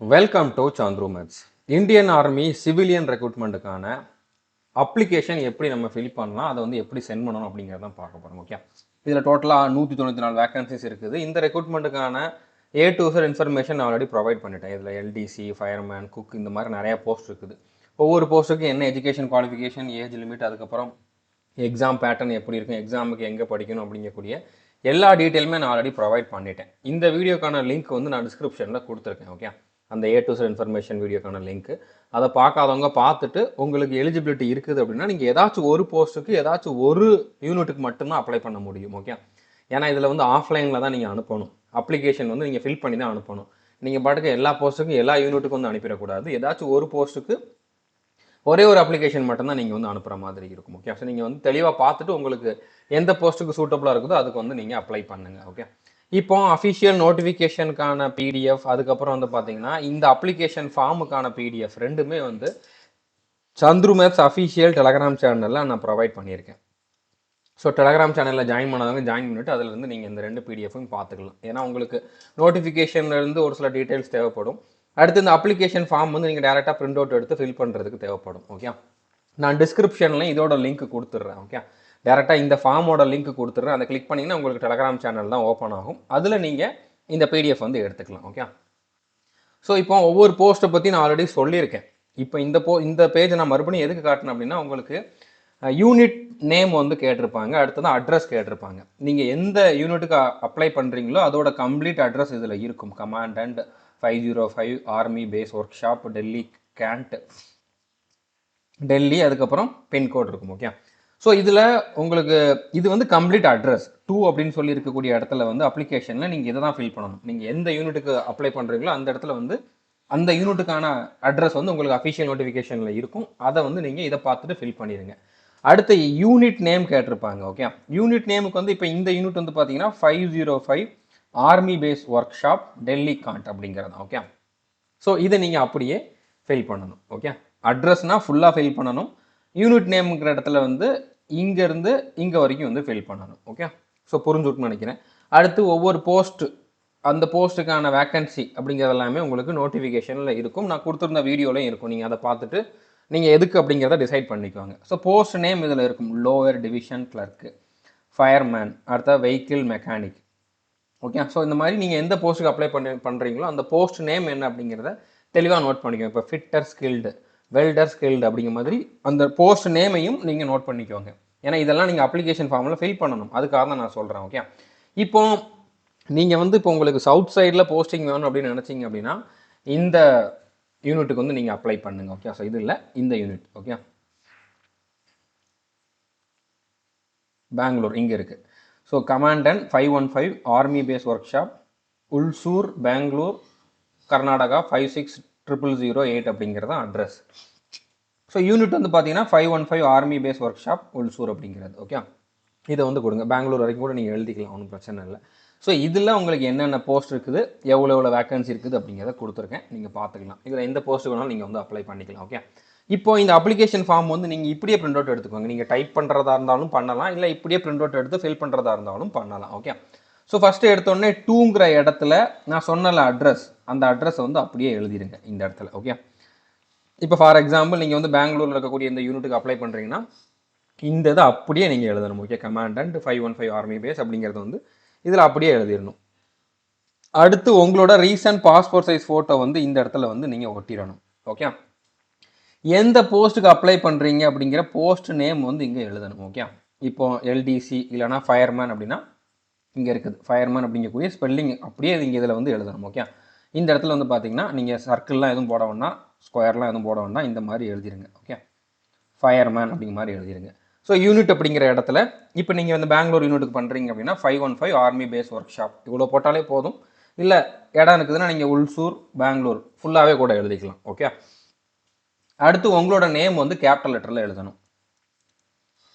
Welcome to Chandru maths. Indian army civilian ரெக்ரூட்மெண்ட்டுக்கான application எப்படி நம்ம ஃபில் பண்ணலாம், அதை வந்து எப்படி சென்ட் பண்ணணும் அப்படிங்கிறத பார்க்க போகிறோம். ஓகே, இதில் டோட்டலாக 194 வேகன்சிஸ் இருக்குது. இந்த ரெக்ரூட்மெண்ட்டுக்கான A to Z information already provide பண்ணிட்டேன். இதில் LDC, ஃபயர்மேன், குக் இந்த மாதிரி நிறையா போஸ்ட் இருக்குது. ஒவ்வொரு போஸ்ட்டுக்கு என்ன எஜுகேஷன் குவாலிஃபிகேஷன், ஏஜ் லிமிட், அதுக்கப்புறம் எக்ஸாம் பேட்டர்ன் எப்படி இருக்கும், எக்ஸாமுக்கு எங்கே படிக்கணும் அப்படிங்கக்கூடிய எல்லா டீட்டெயிலுமே நான் ஆல்ரெடி ப்ரொவைட் பண்ணிட்டேன். இந்த வீடியோக்கான லிங்க் வந்து நான் டிஸ்கிரிப்ஷனில் கொடுத்துருக்கேன். ஓகே, அந்த A to Z இன்ஃபர்மேஷன் வீடியோக்கான லிங்க், அதை பார்க்காதவங்க பார்த்துட்டு உங்களுக்கு எலிஜிபிலிட்டி இருக்குது அப்படின்னா நீங்கள் ஏதாச்சும் ஒரு போஸ்ட்டுக்கு ஏதாச்சும் ஒரு யூனிட்டுக்கு மட்டும்தான் அப்ளை பண்ண முடியும். ஓகே, ஏன்னா இதில் வந்து ஆஃப்லைனில் தான் நீங்கள் அனுப்பணும். அப்ளிகேஷன் வந்து நீங்கள் ஃபில் பண்ணி தான் அனுப்பணும். நீங்கள் பாட்டுக்கு எல்லா போஸ்ட்டுக்கும் எல்லா யூனிட்டுக்கும் வந்து அனுப்பிடக்கூடாது. ஏதாச்சும் ஒரு போஸ்ட்டுக்கு ஒரே ஒரு அப்ளிகேஷன் மட்டும்தான் நீங்கள் வந்து அனுப்புகிற மாதிரி இருக்கும். ஓகே, ஸோ நீங்கள் வந்து தெளிவாக பார்த்துட்டு உங்களுக்கு எந்த போஸ்ட்டுக்கு சூட்டபுளாக இருக்குதோ அதுக்கு வந்து நீங்கள் அப்ளை பண்ணுங்கள். ஓகே, இப்போ அஃபிஷியல் நோட்டிஃபிகேஷனுக்கான PDF, அதுக்கப்புறம் வந்து பார்த்தீங்கன்னா இந்த அப்ளிகேஷன் ஃபார்முக்கான PDF ரெண்டுமே வந்து சந்துரு மேத்ஸ் அஃபிஷியல் டெலகிராம் சேனலில் நான் ப்ரொவைட் பண்ணியிருக்கேன். ஸோ டெலகிராம் சேனலில் ஜாயின் பண்ணாதவங்க ஜாயின் பண்ணிவிட்டு அதில் வந்து நீங்கள் இந்த 2 PDFும் பார்த்துக்கலாம். ஏன்னா உங்களுக்கு நோட்டிஃபிகேஷன்லேருந்து ஒரு சில டீட்டெயில்ஸ் தேவைப்படும். அடுத்து இந்த அப்ளிகேஷன் ஃபார்ம் வந்து நீங்கள் டேரெக்டாக பிரிண்ட் அவுட் எடுத்து ஃபில் பண்ணுறதுக்கு தேவைப்படும். ஓகே, நான் டிஸ்கிரிப்ஷனில் இதோட லிங்க் கொடுத்துட்றேன். ஓகே, டேரெக்டாக இந்த ஃபார்மோட லிங்க் கொடுத்துட்றேன். அதை கிளிக் பண்ணிங்கன்னா உங்களுக்கு டெலகிராம் சேனல் தான் ஓப்பன் ஆகும். அதில் நீங்கள் இந்த PDF வந்து எடுத்துக்கலாம். ஓகே, ஸோ இப்போ ஒவ்வொரு போஸ்ட்டை பற்றி நான் ஆல்ரெடி சொல்லியிருக்கேன். இப்போ இந்த பேஜை நான் மறுபடியும் எதுக்கு காட்டினேன் அப்படின்னா உங்களுக்கு யூனிட் நேம் வந்து கேட்டிருப்பாங்க, அடுத்தது அட்ரஸ் கேட்டிருப்பாங்க. நீங்கள் எந்த யூனிட்டுக்கு அப்ளை பண்ணுறீங்களோ அதோட கம்ப்ளீட் அட்ரஸ் இதில் இருக்கும். Commandant 505 army base workshop, Delhi cantt, Delhi, அதுக்கப்புறம் பின்கோட் இருக்கும். ஓகே, ஸோ இதில் உங்களுக்கு இது வந்து கம்ப்ளீட் அட்ரஸ் 2 அப்படின்னு சொல்லி இருக்கக்கூடிய இடத்துல வந்து அப்ளிகேஷனில் நீங்கள் இதை தான் ஃபில் பண்ணணும். நீங்கள் எந்த யூனிட்டுக்கு அப்ளை பண்ணுறீங்களோ அந்த இடத்துல வந்து அந்த யூனிட்டுக்கான அட்ரஸ் வந்து உங்களுக்கு அஃபிஷியல் நோட்டிஃபிகேஷனில் இருக்கும். அதை வந்து நீங்கள் இதை பார்த்துட்டு ஃபில் பண்ணிடுங்க. அடுத்து யூனிட் நேம் கேட்டிருப்பாங்க. ஓகே, யூனிட் நேமுக்கு வந்து இப்போ இந்த யூனிட் வந்து பார்த்தீங்கன்னா 505 army base workshop, Delhi cantt அப்படிங்கிறது. ஓகே, ஸோ இதை நீங்கள் அப்படியே ஃபில் பண்ணணும். ஓகே, அட்ரஸ்னால் ஃபுல்லாக ஃபில் பண்ணணும். யூனிட் நேம்ங்கிற இடத்துல வந்து இங்கேருந்து இங்கே வரைக்கும் வந்து ஃபில் பண்ணணும். ஓகே, ஸோ புரிஞ்சுட்டுன்னு நினைக்கிறேன். அடுத்து ஒவ்வொரு போஸ்ட்டு, அந்த போஸ்ட்டுக்கான வேக்கன்சி அப்படிங்கிறது எல்லாமே உங்களுக்கு நோட்டிஃபிகேஷனில் இருக்கும். நான் கொடுத்துருந்த வீடியோலையும் இருக்கும். நீங்கள் அதை பார்த்துட்டு நீங்கள் எதுக்கு அப்படிங்கிறத டிசைட் பண்ணிக்குவாங்க. ஸோ போஸ்ட் நேம் இதில் இருக்கும். லோவர் டிவிஷன் கிளர்க்கு, ஃபயர்மேன், அடுத்த வெஹிக்கிள் மெக்கானிக். ஓகே, ஸோ இந்த மாதிரி நீங்கள் எந்த போஸ்ட்டுக்கு அப்ளை பண்ணுறீங்களோ அந்த போஸ்ட் நேம் என்ன அப்படிங்கிறத தெளிவாக நோட் பண்ணிக்கோங்க. இப்போ ஃபிட்டர் ஸ்கில்டு, வெல்டர் ஸ்கில்டு அப்படிங்கிற மாதிரி அந்த போஸ்ட் நேமையும் நீங்கள் நோட் பண்ணிக்கோங்க. ஏன்னா இதெல்லாம் நீங்கள் அப்ளிகேஷன் ஃபார்மில் ஃபில் பண்ணணும். அதுக்காக தான் நான் சொல்கிறேன். ஓகே, இப்போ நீங்கள் வந்து இப்போ உங்களுக்கு சவுத் சைடில் போஸ்டிங் வேணும் அப்படின்னு நினச்சிங்க அப்படின்னா இந்த யூனிட்டுக்கு வந்து நீங்கள் அப்ளை பண்ணுங்கள். ஓகே, ஸோ இது இல்லை, இந்த யூனிட். ஓகே, பெங்களூர் இங்கே இருக்குது. So commandant 515 army base workshop, Ulsoor, Bangalore, Karnataka 560008 அப்படிங்கிறது தான் அட்ரஸ். ஸோ யூனிட் வந்து பார்த்தீங்கன்னா 515 army base workshop, Ulsoor அப்படிங்கிறது. ஓகே, இதை வந்து கொடுங்க. பெங்களூர் வரைக்கும் கூட நீங்கள் எழுதிக்கலாம், ஒன்றும் பிரச்சனை இல்லை. ஸோ இதில் உங்களுக்கு என்னென்ன போஸ்ட் இருக்குது, எவ்வளோ வேக்கன்சி இருக்குது அப்படிங்கிறத கொடுத்துருக்கேன். நீங்கள் பார்த்துக்கலாம். இதில் எந்த போஸ்ட்டு வேணாலும் நீங்கள் வந்து அப்ளை பண்ணிக்கலாம். ஓகே, இப்போ இந்த அப்ளிகேஷன் ஃபார்ம் வந்து நீங்கள் இப்படியே பிரிண்ட் அவுட் எடுத்துக்கோங்க. நீங்கள் டைப் பண்ணுறதா இருந்தாலும் பண்ணலாம், இல்லை இப்படியே பிரிண்ட் அவுட் எடுத்து ஃபில் பண்ணுறதா இருந்தாலும் பண்ணலாம். ஓகே, ஸோ ஃபஸ்ட்டு எடுத்தோடனே 2ங்கிற இடத்துல நான் சொன்னல அட்ரஸ், அந்த அட்ரஸை வந்து அப்படியே எழுதிடுங்க இந்த இடத்துல. ஓகே, இப்போ ஃபார் எக்ஸாம்பிள் நீங்கள் வந்து பெங்களூரில் இருக்கக்கூடிய இந்த யூனிட்டுக்கு அப்ளை பண்ணுறீங்கன்னா இந்த இதை அப்படியே நீங்கள் எழுதணும். ஓகே, கமாண்டன்ட் 515 ஆர்மி பேஸ் அப்படிங்கிறது வந்து இதில் அப்படியே எழுதிடணும். அடுத்து உங்களோட ரீசன்ட் பாஸ்போர்ட் சைஸ் ஃபோட்டோ வந்து இந்த இடத்துல வந்து நீங்கள் ஒட்டிடணும். ஓகே, எந்த போஸ்ட்டுக்கு அப்ளை பண்ணுறீங்க அப்படிங்கிற போஸ்ட் நேம் வந்து இங்கே எழுதணும். ஓகே, இப்போ LDC இல்லைனா ஃபயர்மேன் அப்படின்னா இங்கே இருக்குது ஃபயர்மேன் அப்படிங்கக்கூடிய ஸ்பெல்லிங் அப்படியே நீங்கள் இதில் வந்து எழுதணும். ஓகே, இந்த இடத்துல வந்து பார்த்தீங்கன்னா நீங்கள் சர்க்கிள்லாம் எதுவும் போட வேண்டாம், ஸ்கொயர்லாம் எதுவும் போட வேண்டாம், இந்த மாதிரி எழுதிருங்க. ஓகே, ஃபயர்மேன் அப்படிங்கிற மாதிரி எழுதிருங்க. ஸோ யூனிட் அப்படிங்கிற இடத்துல இப்போ நீங்கள் வந்து பெங்களூர் யூனிட்டுக்கு பண்ணுறீங்க அப்படின்னா 515 ஆர்மி பேஸ் ஒர்க் ஷாப் இவ்வளோ போட்டாலே போதும். இல்லை இடம் இருக்குதுன்னா நீங்கள் உல்சூர், பெங்களூர் ஃபுல்லாகவே கூட எழுதிக்கலாம். ஓகே, அடுத்து உங்களோட நேம் வந்து கேபிட்டல் லெட்டரில் எழுதணும்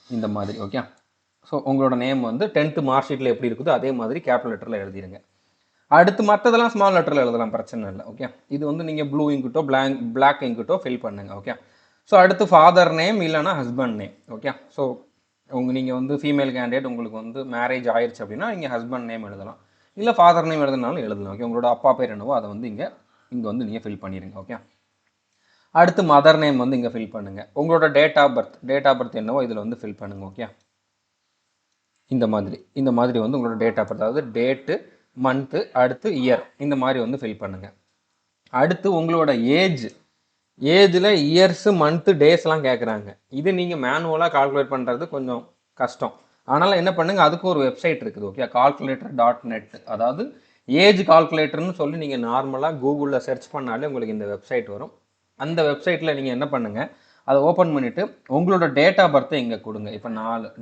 இந்த மாதிரி. ஓகே, ஸோ உங்களோட நேம் வந்து 10th மார்க் ஷீட்டில் எப்படி இருக்குதோ அதே மாதிரி கேபிட்டல் லெட்டரில் எழுதிருங்க. அடுத்து மற்றதெல்லாம் ஸ்மால் லெட்டரில் எழுதலாம், பிரச்சனை இல்லை. ஓகே, இது வந்து நீங்கள் ப்ளூ இங்கிட்டோ பிளாக் இங்கிட்டோ ஃபில் பண்ணுங்கள். ஓகே, ஸோ அடுத்து ஃபாதர் நேம் இல்லைனா ஹஸ்பண்ட் நேம். ஓகே, ஸோ நீங்கள் வந்து ஃபீமேல் கேண்டிடேட், உங்களுக்கு வந்து மேரேஜ் ஆயிடுச்சு அப்படின்னா நீங்கள் ஹஸ்பண்ட் நேம் எழுதலாம், இல்லை ஃபாதர் நேம் எழுதினாலும் எழுதலாம். ஓகே, உங்களோட அப்பா பேர் என்னவோ அதை வந்து இங்கே இங்கே வந்து நீங்கள் ஃபில் பண்ணிடுங்க. ஓகே, அடுத்து மதர் நேம் வந்து இங்கே ஃபில் பண்ணுங்கள். உங்களோட டேட் ஆஃப் பர்த் என்னவோ இதில் வந்து ஃபில் பண்ணுங்கள். ஓகே, இந்த மாதிரி வந்து உங்களோட டேட் ஆஃப் பர்த், அதாவது டேட்டு, மந்த்து, அடுத்து இயர், இந்த மாதிரி வந்து ஃபில் பண்ணுங்கள். அடுத்து உங்களோட ஏஜில் இயர்ஸு, மந்த்து, டேஸ்லாம் கேட்குறாங்க. இது நீங்கள் மேனுவலாக கால்குலேட் பண்ணுறது கொஞ்சம் கஷ்டம். அதனால் என்ன பண்ணுங்கள், அதுக்கு ஒரு வெப்சைட் இருக்குது. ஓகே, calculator.net, அதாவது ஏஜ் கால்குலேட்டர்னு சொல்லி நீங்கள் நார்மலாக கூகுளில் சர்ச் பண்ணாலே உங்களுக்கு இந்த வெப்சைட் வரும். அந்த வெப்சைட்டில் நீங்கள் என்ன பண்ணுங்கள், அதை ஓப்பன் பண்ணிவிட்டு உங்களோட டேட் ஆஃப் பர்த்தை இங்கே கொடுங்க. இப்போ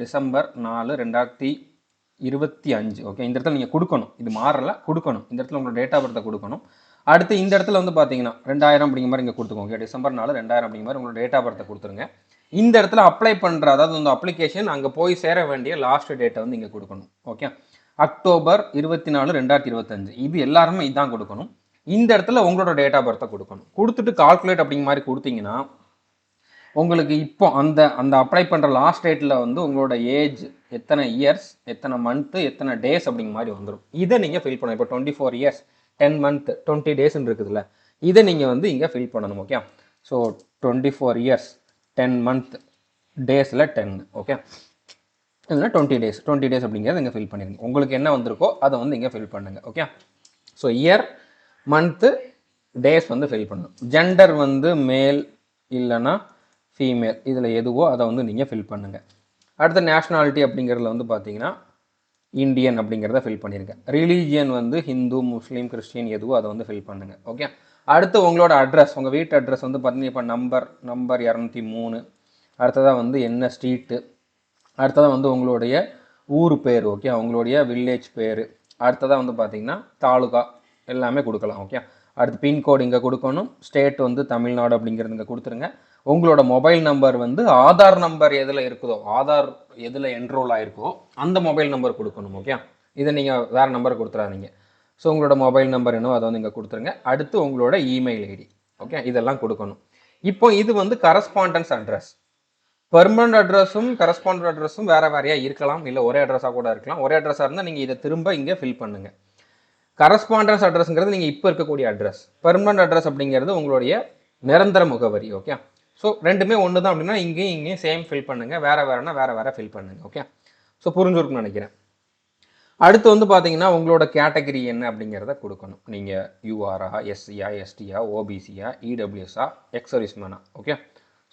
டிசம்பர் 4, 2025. ஓகே, இந்த இடத்துல நீங்கள் கொடுக்கணும், இது மாறல, கொடுக்கணும். இந்த இடத்துல உங்களோட டேட் ஆஃப் பர்த்தை கொடுக்கணும். அடுத்து இந்த இடத்துல வந்து பார்த்தீங்கன்னா 2000 அப்படிங்கிற மாதிரி இங்கே கொடுத்துக்கோங்க. டிசம்பர் 4, 2000 அப்படிங்கிற மாதிரி உங்களோட டேட் ஆஃப் பர்த்தை கொடுத்துருங்க. இந்த இடத்துல அப்ளை பண்ணுற, அதாவது இந்த அப்ளிகேஷன் அங்கே போய் சேர வேண்டிய லாஸ்ட் டேட்டை வந்து இங்கே கொடுக்கணும். Okay, October 24, 2025. இது எல்லாருமே இதுதான் கொடுக்கணும். இந்த இடத்துல உங்களோட டேட் ஆஃப் பர்த்தை கொடுக்கணும். கொடுத்துட்டு கால்குலேட் அப்படிங்கிற மாதிரி கொடுத்தீங்கன்னா உங்களுக்கு இப்போ அந்த அப்ளை பண்ணுற லாஸ்ட் டேட்டில் வந்து உங்களோட ஏஜ், எத்தனை இயர்ஸ், எத்தனை மந்த்து, எத்தனை டேஸ் அப்படிங்கிற மாதிரி வந்துடும். இதை நீங்கள் ஃபில் பண்ணணும். இப்போ 24 இயர்ஸ் 10 மந்த் 20 டேஸ்ன்னு இருக்குதுல்ல, இதை நீங்கள் வந்து இங்கே ஃபில் பண்ணணும். ஓகே, ஸோ 24 இயர்ஸ் 10 மந்த் டேஸில் 10. ஓகே, இல்லைனா 20 டேஸ் அப்படிங்கிறத இங்கே ஃபில் பண்ணிடுங்க. உங்களுக்கு என்ன வந்திருக்கோ அதை வந்து இங்கே ஃபில் பண்ணுங்கள். Okay, so year, month, days வந்து ஃபில் பண்ணணும். ஜெண்டர் வந்து மேல் இல்லைன்னா ஃபீமேல், இதில் எதுவோ அதை வந்து நீங்கள் ஃபில் பண்ணுங்கள். அடுத்த நேஷ்னாலிட்டி அப்படிங்கிறதுல வந்து பார்த்தீங்கன்னா இந்தியன் அப்படிங்கிறத ஃபில் பண்ணிடுங்க. ரிலீஜியன் வந்து ஹிந்து, முஸ்லீம், கிறிஸ்டின் எதுவோ அதை வந்து ஃபில் பண்ணுங்கள். ஓகே, அடுத்து உங்களோட அட்ரஸ், உங்கள் வீட்டு அட்ரஸ் வந்து பார்த்தீங்கன்னா இப்போ நம்பர் 203, அடுத்ததாக வந்து என்ன ஸ்ட்ரீட்டு, அடுத்ததாக வந்து உங்களுடைய ஊர் பேர். ஓகே, உங்களுடைய வில்லேஜ் பேர், அடுத்ததாக வந்து பார்த்தீங்கன்னா தாலுகா எல்லாமே கொடுக்கலாம். ஓகே, அடுத்து பின்கோடு இங்கே கொடுக்கணும். ஸ்டேட் வந்து தமிழ்நாடு அப்படிங்கிறது இங்கே கொடுத்துருங்க. உங்களோட மொபைல் நம்பர் வந்து ஆதார் நம்பர் எதில் இருக்குதோ, ஆதார் எதில் என்ரோல் ஆகிருக்கோ அந்த மொபைல் நம்பர் கொடுக்கணும். ஓகே, இதை நீங்கள் வேறு நம்பர் கொடுத்துறாதீங்க. ஸோ உங்களோட மொபைல் நம்பர் என்னவோ அதை வந்து இங்கே கொடுத்துருங்க. அடுத்து உங்களோட இமெயில் ஐடி. ஓகே, இதெல்லாம் கொடுக்கணும். இப்போ இது வந்து கரஸ்பாண்டன்ஸ் அட்ரஸ். பெர்மனன்ட் அட்ரஸும் கரஸ்பாண்டன்ட் அட்ரஸும் வேறையாக இருக்கலாம், இல்லை ஒரே அட்ரஸாக கூட இருக்கலாம். ஒரே அட்ரஸாக இருந்தால் நீங்கள் இதை திரும்ப இங்கே ஃபில் பண்ணுங்கள். கரஸ்பாண்டன்ஸ் அட்ரஸ்ங்கிறது நீங்கள் இப்போ இருக்கக்கூடிய அட்ரஸ். பெர்மனன்ட் அட்ரஸ் அப்படிங்கிறது உங்களுடைய நிரந்தர முகவரி. ஓகே, ஸோ ரெண்டுமே ஒன்று தான் அப்படின்னா இங்கேயும் சேம் ஃபில் பண்ணுங்கள். வேறுனா வேறு ஃபில் பண்ணுங்கள். ஓகே, ஸோ புரிஞ்சுருக்குன்னு நினைக்கிறேன். அடுத்து வந்து பார்த்தீங்கன்னா உங்களோட கேட்டகரி என்ன அப்படிங்கிறத கொடுக்கணும். நீங்கள் யூஆரா, எஸ்சியா, எஸ்டியா, ஓபிசியா, இடபிள்யூஎஸ்ஆ, எக்ஸர்விஸ்மேனா. ஓகே,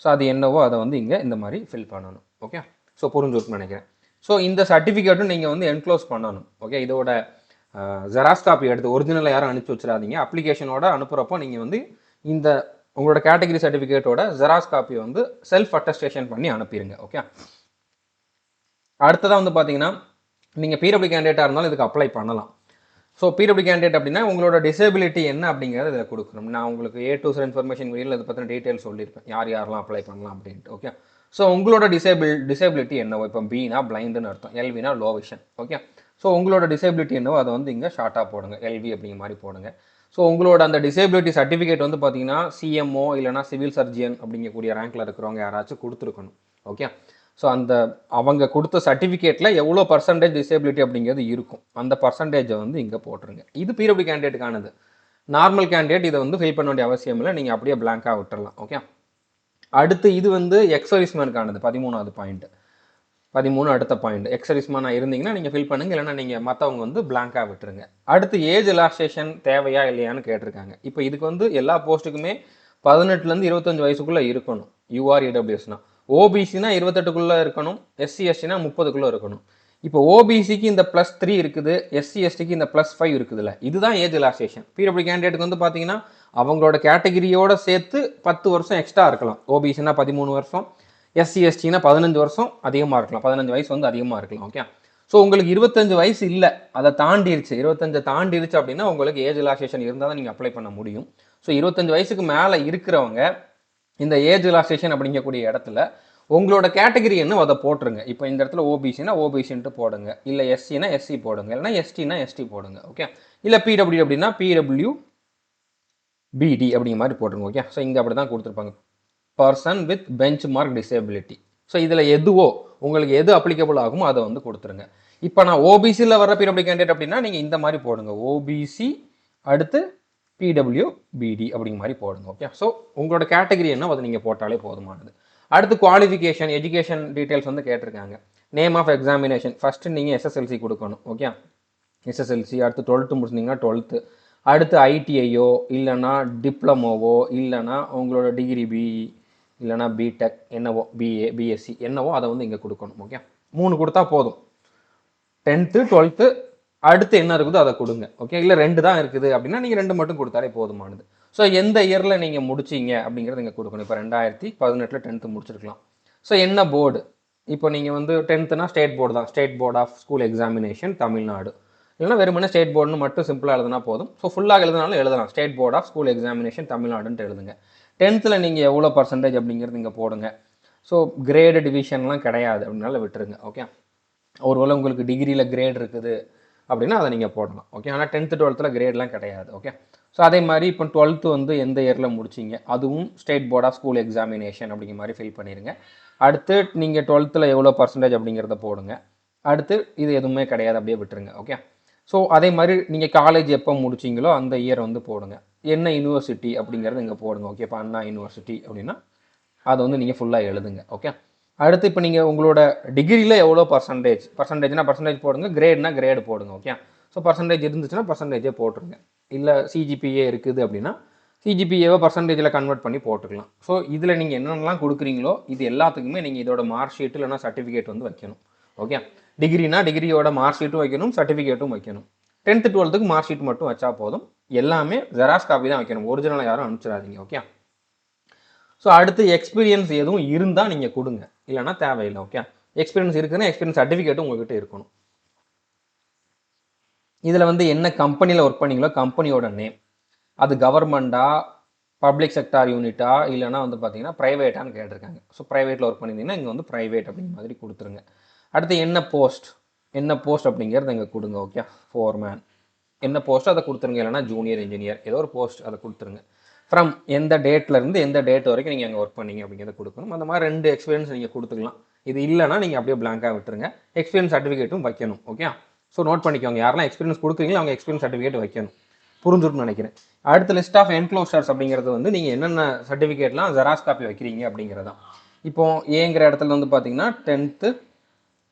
ஸோ அது என்னவோ அதை வந்து இங்கே இந்த மாதிரி ஃபில் பண்ணணும். ஓகே, ஸோ புரிஞ்சுருக்குன்னு நினைக்கிறேன். ஸோ இந்த சர்டிஃபிகேட்டும் நீங்கள் வந்து என்க்ளோஸ் பண்ணணும். ஓகே, இதோட ஜெராக்ஸ் காப்பி எடுத்து ஒரிஜினலை யாரும் அனுப்பிச்சி வச்சிடாதீங்க. அப்ளிகேஷனோட அனுப்புகிறப்போ நீங்கள் வந்து இந்த உங்களோட கேட்டகரி சர்டிஃபிகேட்டோட ஜெராக்ஸ் காப்பியை வந்து செல்ஃப் அட்டஸ்டேஷன் பண்ணி அனுப்பிடுங்க. ஓகே, அடுத்ததாக வந்து பார்த்தீங்கன்னா நீங்கள் பிடபிள்யூ கேண்டிடேட்டாக இருந்தாலும் இதுக்கு அப்ளை பண்ணலாம். ஸோ பிடபிள்யூ கேண்டிடேட் அப்படின்னா உங்களோட டிசேபிலிட்டி என்ன அப்படிங்கிறத இதில் கொடுக்கணும். நான் உங்களுக்கு A to Z இன்ஃபர்மேஷன் வீடியோவில் இதை பற்றின டீட்டெயில் சொல்லியிருப்பேன், யாரெல்லாம் அப்ளை பண்ணலாம் அப்படின்ட்டு. ஓகே, ஸோ உங்களோட டிசேபிலிட்டி என்னவோ, இப்போ பீனா பிளைண்டுன்னு அர்த்தம், எல்வினா லோ விஷன். ஓகே, ஸோ உங்களோட டிசேபிலிட்டி என்னவோ அதை வந்து இங்கே ஷார்ட்டாக போடுங்க, எல்வி அப்படிங்கிற மாதிரி போடுங்க. ஸோ உங்களோட அந்த டிசேபிலிட்டி சர்டிஃபிகேட் வந்து பார்த்தீங்கன்னா சிஎம்ஓ இல்லைனா சிவில் சர்ஜியன் அப்படிங்கக்கூடிய ரேங்கில் இருக்கிறவங்க யாராச்சும் கொடுத்துருக்கணும். ஓகே, ஸோ அவங்க கொடுத்த சர்டிஃபிகேட்டில் எவ்வளோ பர்சன்டேஜ் டிசேபிலிட்டி அப்படிங்கிறது இருக்கும், அந்த பர்சன்டேஜை வந்து இங்கே போட்டுருங்க. இது பிடபிள்யூ கேண்டிடேட்டுக்கானது. நார்மல் கேண்டிடேட் இதை வந்து ஃபில் பண்ண வேண்டிய அவசியம் இல்லை, நீங்கள் அப்படியே பிளாங்காக விட்டுறலாம். ஓகே, அடுத்து இது வந்து எக்ஸர்விஸ்மேனுக்கானது, 13வது பாயிண்ட். 13 அடுத்த பாயிண்ட். எக்ஸர்விஸ்மேனாக இருந்தீங்கன்னா நீங்கள் ஃபில் பண்ணுங்க, இல்லைனா நீங்கள் மற்றவங்க வந்து பிளாங்காக விட்டுருங்க. அடுத்து ஏஜ் ரிலாக்ஸேஷன் தேவையா இல்லையான்னு கேட்டிருக்காங்க. இப்போ இதுக்கு வந்து எல்லா போஸ்ட்டுக்குமே 18லேருந்து 25 வயசுக்குள்ளே இருக்கணும். யூஆர் இடபிள்யூஎஸ்னா, ஓபிசினா 28க்குள்ளே இருக்கணும், எஸ்சி எஸ்டினா 30க்குள்ளே இருக்கணும். இப்போ ஓபிசிக்கு இந்த +3 இருக்குது, எஸ்சி எஸ்டிக்கு இந்த +5 இருக்குதுல்ல, இதுதான் ஏஜ் ரிலாக்ஸேஷன். பிடபிள்யூ கேண்டிடேட்டுக்கு வந்து பார்த்தீங்கன்னா அவங்களோட கேட்டகிரியோட சேர்த்து 10 வருஷம் எக்ஸ்ட்ரா இருக்கலாம். ஓபிசினா 13 வருஷம், எஸ்சி எஸ்டினா 15 வருஷம் அதிகமாக இருக்கலாம், 15 வயசு வந்து அதிகமாக இருக்கலாம். ஓகே, ஸோ உங்களுக்கு 25 வயசு இல்லை, அதை தாண்டிடுச்சு, 25 தாண்டிடுச்சு அப்படின்னா உங்களுக்கு ஏஜ் ரிலாக்ஸேஷன் இருந்தால் தான் நீங்கள் அப்ளை பண்ண முடியும். ஸோ 25 வயசுக்கு மேலே இருக்கிறவங்க இந்த ஏஜ் ரிலாக்ஸேஷன் அப்படிங்கக்கூடிய இடத்துல உங்களோட கேட்டகிரி என்ன அதை போட்டுருங்க. இப்போ இந்த இடத்துல ஓபிசினா ஓபிசின்ட்டு போடுங்க, இல்லை எஸ்சினா எஸ்சி போடுங்க, இல்லைனா எஸ்டினா எஸ்டி போடுங்க. ஓகே, இல்லை பிடபிள்யூ அப்படின்னா பிடபிள்யூ பிடி அப்படிங்கிற மாதிரி போட்டுருங்க. ஓகே, ஸோ இங்கே அப்படி தான் கொடுத்துருப்பாங்க, person with bench mark disability. So இதில் எதுவோ உங்களுக்கு எது அப்ளிகபிள் ஆகுமோ அதை வந்து கொடுத்துருங்க. இப்போ நான் ஓபிசியில் வர பிடபிள்யூ கேண்டிடேட் அப்படின்னா நீங்கள் இந்த மாதிரி போடுங்க, ஓபிசி அடுத்து பிடபிள்யூபிடி அப்படிங்கிற மாதிரி போடுங்க. ஓகே, ஸோ உங்களோட கேட்டகரி என்ன அதை நீங்கள் போட்டாலே போதுமானது. அடுத்து குவாலிஃபிகேஷன் எஜுகேஷன் டீட்டெயில்ஸ் வந்து கேட்டிருக்காங்க. நேம் ஆஃப் எக்ஸாமினேஷன் ஃபஸ்ட்டு நீங்கள் எஸ்எஸ்எல்சி கொடுக்கணும். Okay, SSLC. அடுத்து 12th முடிச்சிங்கன்னா 12th. அடுத்து ஐடிஐயோ இல்லைன்னா டிப்ளமோவோ இல்லைன்னா உங்களோட டிகிரி பிஇ இல்லைனா பிடெக் என்னவோ பிஏ பிஎஸ்சி என்னவோ அதை வந்து இங்கே கொடுக்கணும். ஓகே, 3 கொடுத்தா போதும். 10th 12th அடுத்து என்ன இருக்குதோ அதை கொடுங்க. ஓகே, இல்லை 2 தான் இருக்குது அப்படின்னா நீங்கள் 2 மட்டும் கொடுத்தாலே போதுமானது. ஸோ எந்த இயரில் நீங்கள் முடிச்சிங்க அப்படிங்கிறது இங்கே கொடுக்கணும். இப்போ 2018 10th முடிச்சிருக்கலாம். ஸோ என்ன போர்டு, இப்போ நீங்கள் வந்து 10th ஸ்டேட் போர்டு தான், state board of school examination Tamil Nadu. இல்லைனா வெறுமனே ஸ்டேட் போர்டுன்னு மட்டும் சிம்பிளாக எழுதுனா போதும். ஸோ ஃபுல்லாக எழுதினாலும் எழுதலாம், state board of school examination தமிழ்நாடுன்ட்டு எழுதுங்க. 10th நீங்கள் எவ்வளோ பர்சன்டேஜ் அப்படிங்கிறது இங்கே போடுங்க. ஸோ கிரேடு டிவிஷன்லாம் கிடையாது அப்படின்னால விட்டுருங்க. ஓகே, ஒருவேளை உங்களுக்கு டிகிரியில் கிரேட் இருக்குது அப்படின்னா அதை நீங்கள் போடலாம். ஓகே, ஆனால் 10th 12th கிரேட்லாம் கிடையாது. ஓகே, ஸோ அதே மாதிரி இப்போ 12th வந்து எந்த இயரில் முடிச்சிங்க அதுவும் state board of school examination அப்படிங்கிற மாதிரி ஃபில் பண்ணிடுங்க. அடுத்து நீங்கள் 12th எவ்வளோ பர்சன்டேஜ் அப்படிங்கிறத போடுங்க. அடுத்து இது எதுவுமே கிடையாது, அப்படியே விட்டுருங்க. ஓகே, ஸோ அதே மாதிரி நீங்கள் காலேஜ் எப்போ முடிச்சிங்களோ அந்த இயர் வந்து போடுங்க. என்ன யூனிவர்சிட்டி அப்படிங்கிறது இங்கே போடுங்க. ஓகே, இப்போ அண்ணா யூனிவர்சிட்டி அப்படின்னா அதை வந்து நீங்கள் ஃபுல்லாக எழுதுங்க. ஓகே, அடுத்து இப்போ நீங்கள் உங்களோட டிகிரியில் எவ்வளோ பர்சன்டேஜ்னா பர்சன்டேஜ் போடுங்க, கிரேட்னா கிரேடு போடுங்க. ஓகே, ஸோ பர்சன்டேஜ் இருந்துச்சுன்னா பர்சன்டேஜே போட்டுருங்க. இல்லை சிஜிபிஏ இருக்குது அப்படின்னா சிஜிபிஏவை பர்சன்டேஜில் கன்வெர்ட் பண்ணி போட்டுக்கலாம். ஸோ இதில் நீங்கள் என்னென்னலாம் கொடுக்குறீங்களோ இது எல்லாத்துக்குமே நீங்கள் இதோட மார்க் ஷீட் இல்லைனா சர்டிஃபிகேட் வந்து வைக்கணும். ஓகே, டிகிரினா டிகிரியோட மார்க் ஷீட்டும் வைக்கணும், சர்டிஃபிகேட்டும் வைக்கணும். 10th 12th மார்க் ஷீட் மட்டும் வச்சா போதும். எல்லாமே ஜெராக்ஸ் காப்பி தான் வைக்கணும், ஒரிஜினலாக யாரும் அனுப்பிச்சிடாதீங்க. ஓகே, ஸோ அடுத்து எக்ஸ்பீரியன்ஸ் எதுவும் இருந்தால் நீங்கள் கொடுங்க, இல்லைனா தேவையில்லை. ஓகே, எக்ஸ்பீரியன்ஸ் இருக்குதுன்னா எக்ஸ்பீரியன்ஸ் சர்டிஃபிகேட்டும் உங்கள்கிட்ட இருக்கணும். இதில் வந்து என்ன கம்பெனியில் ஒர்க் பண்ணீங்களோ கம்பெனியோட நேம், அது கவர்மெண்ட்டா பப்ளிக் செக்டார் யூனிட்டா இல்லைனா வந்து பார்த்தீங்கன்னா ப்ரைவேட்டான்னு கேட்டிருக்காங்க. ஸோ ப்ரைவேட்டில் ஒர்க் பண்ணியிருந்தீங்கன்னா இங்கே வந்து ப்ரைவேட் அப்படிங்கிற மாதிரி கொடுத்துருங்க. அடுத்து என்ன போஸ்ட் அப்படிங்கிறது இங்கே கொடுங்க. ஓகே, ஃபோர்மேன் என்ன போஸ்ட் அதை கொடுத்துருங்க, இல்லைனா ஜூனியர் இன்ஜினியர் ஏதோ ஒரு போஸ்ட் அதை கொடுத்துருங்க. ஃப்ரம் எந்த டேட்லேருந்து எந்த டேட் வரைக்கும் நீங்கள் அங்கே ஒர்க் பண்ணீங்க அப்படிங்கிறத கொடுக்கணும். அந்த மாதிரி 2 எக்ஸ்பீரியன்ஸ் நீங்கள் கொடுத்துக்கலாம். இது இல்லைனா நீங்கள் அப்படியே பிளாங்காக விட்டுருங்க. எக்ஸ்பீரியன்ஸ் சர்டிஃபிகேட்டும் வைக்கணும். ஓகே, ஸோ நோட் பண்ணிக்கோங்க, யாரெல்லாம் எக்ஸ்பீரியன்ஸ் கொடுக்குறீங்களோ அவங்க எக்ஸ்பீரியன்ஸ் சர்டிஃபிகேட் வைக்கணும். புரிஞ்சுட்டுன்னு நினைக்கிறேன். அடுத்த லிஸ்ட் ஆஃப் என்க்ளோசர்ஸ் அப்படிங்கிறது வந்து நீங்கள் என்னென்ன சர்டிஃபிகேட்லாம் ஜெராக்ஸ் காப்பி வைக்கிறீங்க அப்படிங்கிறதான். இப்போ ஏங்கிற இடத்துல வந்து பார்த்தீங்கன்னா 10th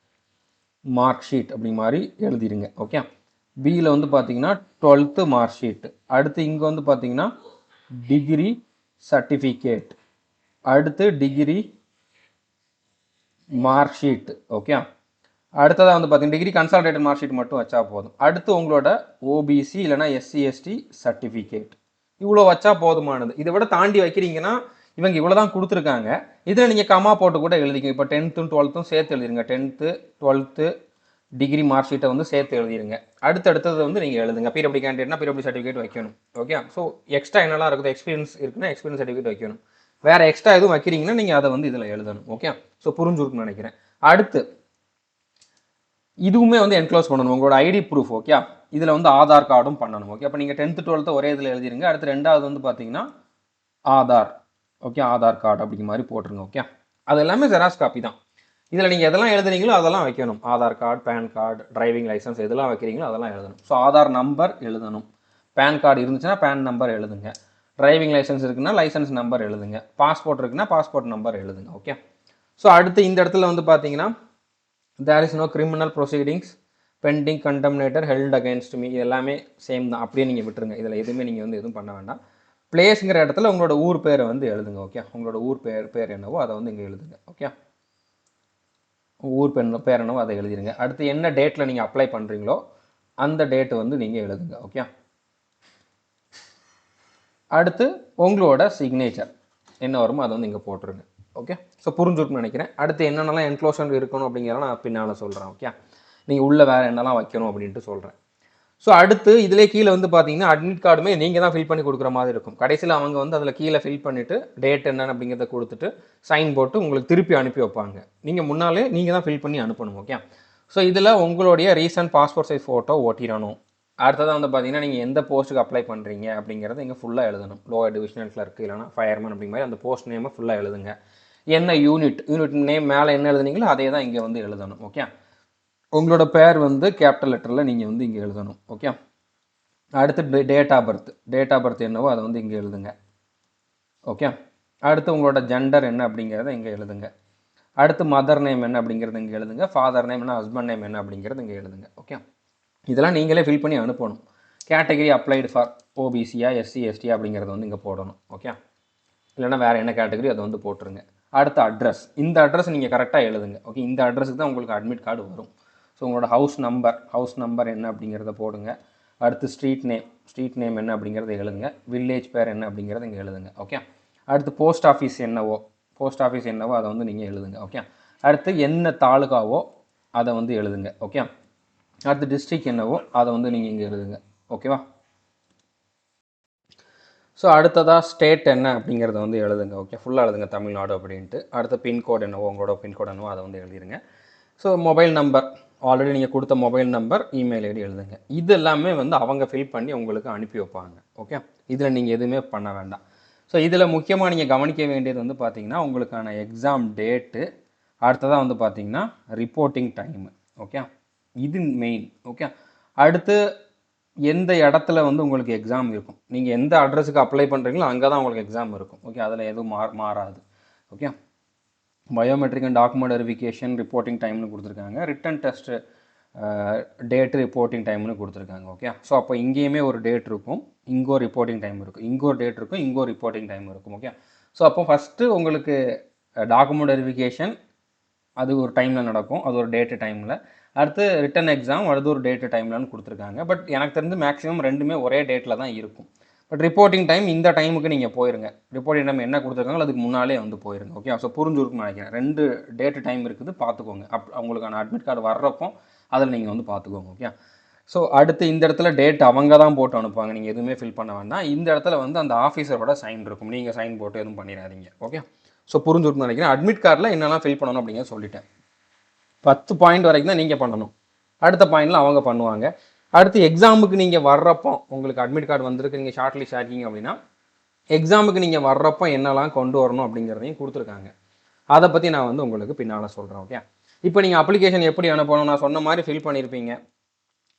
மார்க் ஷீட் அப்படி மாதிரி எழுதிருங்க. ஓகே, பியில் வந்து பார்த்தீங்கன்னா 12th மார்க் ஷீட். அடுத்து இங்கே வந்து பார்த்தீங்கன்னா டிகிரி சர்டிஃபிகேட், அடுத்து டிகிரி மார்க் ஷீட். ஓகே, அடுத்ததாக வந்து பார்த்தீங்கன்னா டிகிரி கன்சால்டேட்டட் மார்க் ஷீட் மட்டும் வச்சா போதும். அடுத்து உங்களோட ஓபிசி இல்லைனா எஸ்சி எஸ்டி சர்டிஃபிகேட், இவ்வளோ வச்சா போதுமானது. இதை விட தாண்டி வைக்கிறீங்கன்னா இவங்க இவ்வளோ தான் கொடுத்துருக்காங்க. இதில் நீங்கள் கமா போட்டு கூட எழுதிங்க. இப்போ 10th 12th சேர்த்து எழுதிருங்க. 10th 12th டிகிரி மார்க் ஷீட்டை வந்து சேர்த்து எழுதிருங்க. அடுத்தது வந்து நீங்கள் எழுதுங்க. பிடபிள்யூ கேண்டிடேட்னா பிடபிள்யூ சர்டிஃபிகேட் வைக்கணும். ஓகே, ஸோ எக்ஸ்ட்ரா என்னெல்லாம் இருக்குது, எக்ஸ்பீரியன்ஸ் இருக்குன்னா எக்ஸ்பீரியன்ஸ் சர்டிஃபிகேட் வைக்கணும். வேறு எக்ஸ்ட்ரா எதுவும் வைக்கிறீங்கன்னா நீங்கள் அதை வந்து இதில் எழுதணும். ஓகே, ஸோ புரிஞ்சுருக்குன்னு நினைக்கிறேன். அடுத்து இதுவுமே வந்து என்க்ளோஸ் பண்ணணும், உங்களோட ஐடி ப்ரூஃப். ஓகே, இதில் வந்து ஆதார் கார்டும் பண்ணணும். ஓகே, அப்போ நீங்கள் 10th 12th ஒரே இதில் எழுதிருங்க. அடுத்து 2வது வந்து பார்த்தீங்கன்னா ஆதார். ஓகே, ஆதார் கார்டு அப்படிங்கிற மாதிரி போட்டுருங்க. ஓகே, அது எல்லாமே ஜெராக்ஸ் காப்பி தான். இதில் நீங்கள் எதெல்லாம் எழுதுறீங்களோ அதெல்லாம் வைக்கணும். Aadhaar card, PAN card, driving licence எதெல்லாம் வைக்கிறீங்களோ அதெல்லாம் எழுதணும். ஸோ ஆதார் நம்பர் எழுதணும், பேன் கார்டு இருந்துச்சுன்னா பேன் நம்பர் எழுதுங்க, டிரைவிங் லைசன்ஸ் இருக்குன்னா லைசன்ஸ் நம்பர் எழுதுங்க, பாஸ்போர்ட் இருக்குன்னா பாஸ்போர்ட் நம்பர் எழுதுங்க. ஓகே, ஸோ அடுத்து இந்த இடத்துல வந்து பார்த்தீங்கன்னா there is no criminal proceedings pending condemned or held against me, எல்லாமே சேம் தான், அப்படியே நீங்கள் விட்டுருங்க. இதில் எதுவுமே நீங்கள் வந்து எதுவும் பண்ண வேண்டாம். பிளேஸுங்கிற இடத்துல உங்களோட ஊர் பேரை வந்து எழுதுங்க. ஓகே, உங்களோட ஊர் பேர் என்னவோ அதை வந்து இங்கே எழுதுங்க. ஓகே, ஊர் பேர் என்னவோ அதை எழுதிடுங்க. அடுத்து என்ன டேட்டில் நீங்கள் அப்ளை பண்ணுறீங்களோ அந்த டேட்டு வந்து நீங்கள் எழுதுங்க. ஓகே, அடுத்து உங்களோட சிக்னேச்சர் என்ன வருமோ அதை வந்து இங்கே போட்டுருங்க. ஓகே, ஸோ புரிஞ்சுருக்குன்னு நினைக்கிறேன். அடுத்து என்னென்னலாம் என்க்ளோஷன் இருக்கணும் அப்படிங்கிறத நான் பின்னால் சொல்கிறேன். ஓகே, நீங்கள் உள்ளே வேறு என்னெல்லாம் வைக்கணும் அப்படின்ட்டு சொல்கிறேன். ஸோ அடுத்து இதிலே கீழே வந்து பார்த்தீங்கன்னா அட்மிட் கார்டுமே நீங்கள் தான் ஃபில் பண்ணி கொடுக்குற மாதிரி இருக்கும். கடைசியில் அவங்க வந்து அதில் கீழே ஃபில் பண்ணிவிட்டு டேட் என்னென்னு அப்படிங்கிறத கொடுத்துட்டு சைன் போட்டு உங்களுக்கு திருப்பி அனுப்பி வைப்பாங்க. நீங்கள் முன்னாலே நீங்கள் தான் ஃபில் பண்ணி அனுப்பணும். ஓகே, ஸோ இதில் உங்களுடைய ரீசன்ட் பாஸ்போர்ட் சைஸ் ஃபோட்டோ ஓட்டிடணும். அடுத்ததான் வந்து பார்த்தீங்கன்னா நீங்கள் எந்த போஸ்ட்டுக்கு அப்ளை பண்ணுறீங்க அப்படிங்கிறத இங்கே ஃபுல்லாக எழுதணும். லோவர் டிவிஷனல் கிளர்க் இல்லைனா ஃபயர்மேன் அப்படிங்கிற மாதிரி அந்த போஸ்ட் நேமை ஃபுல்லாக எழுதுங்க. என்ன யூனிட் நேம் மேலே என்ன எழுதுனீங்களோ அதே தான் இங்கே வந்து எழுதணும். ஓகே, உங்களோட பேர் வந்து கேபிட்டல் லெட்டரில் நீங்கள் வந்து இங்கே எழுதணும். ஓகே, அடுத்து டேட் ஆஃப் பர்த் என்னவோ அதை வந்து இங்கே எழுதுங்க. ஓகே. அடுத்து உங்களோட ஜெண்டர் என்ன அப்படிங்கிறத இங்கே எழுதுங்க. அடுத்து மதர் நேம் என்ன அப்படிங்கிறது இங்கே எழுதுங்க. ஃபாதர் நேம் என்ன, ஹஸ்பண்ட் நேம் என்ன அப்படிங்கிறது இங்கே எழுதுங்க. ஓகே. இதெல்லாம் நீங்களே ஃபில் பண்ணி அனுப்பணும். கேட்டகரி அப்ளைடு ஃபார் ஓபிசியா எஸ்சி எஸ்டி அப்படிங்கிறத வந்து இங்கே போடணும். ஓகே. இல்லைனா வேறு என்ன கேட்டகரி அதை வந்து போட்டுருங்க. அடுத்த அட்ரஸ், இந்த அட்ரஸ் நீங்கள் கரெக்டாக எழுதுங்க. ஓகே. இந்த அட்ரஸுக்கு தான் உங்களுக்கு அட்மிட் கார்டு வரும். ஸோ உங்களோட ஹவுஸ் நம்பர் என்ன அப்படிங்கிறத போடுங்க. அடுத்து ஸ்ட்ரீட் நேம் என்ன அப்படிங்கிறத எழுதுங்க. வில்லேஜ் பேர் என்ன அப்படிங்கிறத இங்கே எழுதுங்க. ஓகே. அடுத்து போஸ்ட் ஆஃபீஸ் என்னவோ அதை வந்து நீங்கள் எழுதுங்க. ஓகே. அடுத்து என்ன தாலுகாவோ அதை வந்து எழுதுங்க. ஓகே. அடுத்து டிஸ்ட்ரிக்ட் என்னவோ அதை வந்து நீங்கள் இங்கே எழுதுங்க. ஓகேவா? ஸோ அடுத்ததாக ஸ்டேட் என்ன அப்படிங்கிறத வந்து எழுதுங்க. ஓகே. ஃபுல்லாக எழுதுங்க தமிழ்நாடு அப்படின்ட்டு. அடுத்து பின்கோடு என்னவோ உங்களோட பின்கோடு என்னவோ அதை வந்து எழுதிருங்க. ஸோ மொபைல் நம்பர், ஆல்ரெடி நீங்கள் கொடுத்த மொபைல் நம்பர், இமெயில் ஐடி எழுதுங்க. இது எல்லாமே வந்து அவங்க ஃபில் பண்ணி உங்களுக்கு அனுப்பி வைப்பாங்க. ஓகே. இதில் நீங்கள் எதுவுமே பண்ண வேண்டாம். ஸோ இதில் முக்கியமாக நீங்கள் கவனிக்க வேண்டியது வந்து பார்த்திங்கன்னா உங்களுக்கான எக்ஸாம் டேட்டு, அடுத்ததாக வந்து பார்த்திங்கன்னா ரிப்போர்ட்டிங் டைமு. ஓகே. இது மெயின். ஓகே. அடுத்து எந்த இடத்துல வந்து உங்களுக்கு எக்ஸாம் இருக்கும், நீங்கள் எந்த அட்ரஸுக்கு அப்ளை பண்ணுறீங்களோ அங்கே தான் உங்களுக்கு எக்ஸாம் இருக்கும். ஓகே. அதில் எதுவும் மாறாது. Okay. Biometric and document verification reporting டைம்னு கொடுத்துருக்காங்க. ரிட்டன் டெஸ்ட்டு டேட்டு ரிப்போர்ட்டிங் டைம்னு கொடுத்துருக்காங்க. ஓகே. ஸோ அப்போ இங்கேயுமே ஒரு டேட் இருக்கும், இங்கோ ரிப்போர்ட்டிங் டைம் இருக்கும், இங்கோ டேட் இருக்கும், இங்கோ ரிப்போர்ட்டிங் டைம் இருக்கும். ஓகே. ஸோ அப்போ ஃபஸ்ட்டு உங்களுக்கு டாக்குமெண்ட் வெரிஃபிகேஷன் அது ஒரு டைமில் நடக்கும், அது ஒரு டேட்டு டைமில். அடுத்து ரிட்டன் எக்ஸாம் அது ஒரு டேட்டு டைம்லன்னு கொடுத்துருக்காங்க. பட் எனக்கு தெரிஞ்சு மேக்ஸிமம் ரெண்டுமே ஒரே டேட்டில் தான் இருக்கும். பட் ரிப்போர்ட்டிங் டைம் இந்த டைமுக்கு நீங்கள் போயிருங்க. ரிப்போர்ட்டிங் டைம் என்ன கொடுத்துருக்காங்களோ அதுக்கு முன்னாலே வந்து போயிருங்க. ஓகே. ஸோ புரிஞ்சுருக்குன்னு நினைக்கிறேன். 2 டேட்டு டைம் இருக்குது, பார்த்துக்கோங்க. அவங்களுக்கான அட்மிட் கார்டு வர்றப்போ அதில் நீங்கள் வந்து பார்த்துக்கோங்க. ஓகே. ஸோ அடுத்து இந்த இடத்துல டேட் அவங்க தான் போட்டு அனுப்புவாங்க, நீங்கள் எதுவுமே ஃபில் பண்ண வேண்டாம். இந்த இடத்துல வந்து அந்த ஆஃபீஸரோட சைன் இருக்கும், நீங்கள் சைன் போட்டு எதுவும் பண்ணிடாதீங்க. ஓகே. ஸோ புரிஞ்சுருக்குன்னு நினைக்கிறேன். அட்மிட் கார்டில் என்னெல்லாம் ஃபில் பண்ணணும் அப்படிங்கிறத சொல்லிட்டேன். 10 பாயிண்ட் வரைக்கும் தான் நீங்கள் பண்ணணும், அடுத்த பாயிண்டில் அவங்க பண்ணுவாங்க. அடுத்து எக்ஸாமுக்கு நீங்கள் வர்றப்போ உங்களுக்கு அட்மிட் கார்டு வந்திருக்கு, நீங்கள் ஷார்ட் லிஸ்ட் ஆகிங்க அப்படின்னா எக்ஸாமுக்கு நீங்கள் வர்றப்போ என்னெல்லாம் கொண்டு வரணும் அப்படிங்கிறதையும் கொடுத்துருக்காங்க. அதை பற்றி நான் வந்து உங்களுக்கு பின்னால் சொல்கிறேன். ஓகே. இப்போ நீங்கள் அப்ளிகேஷன் எப்படி அனுப்பணும், நான் சொன்ன மாதிரி ஃபில் பண்ணியிருப்பீங்க.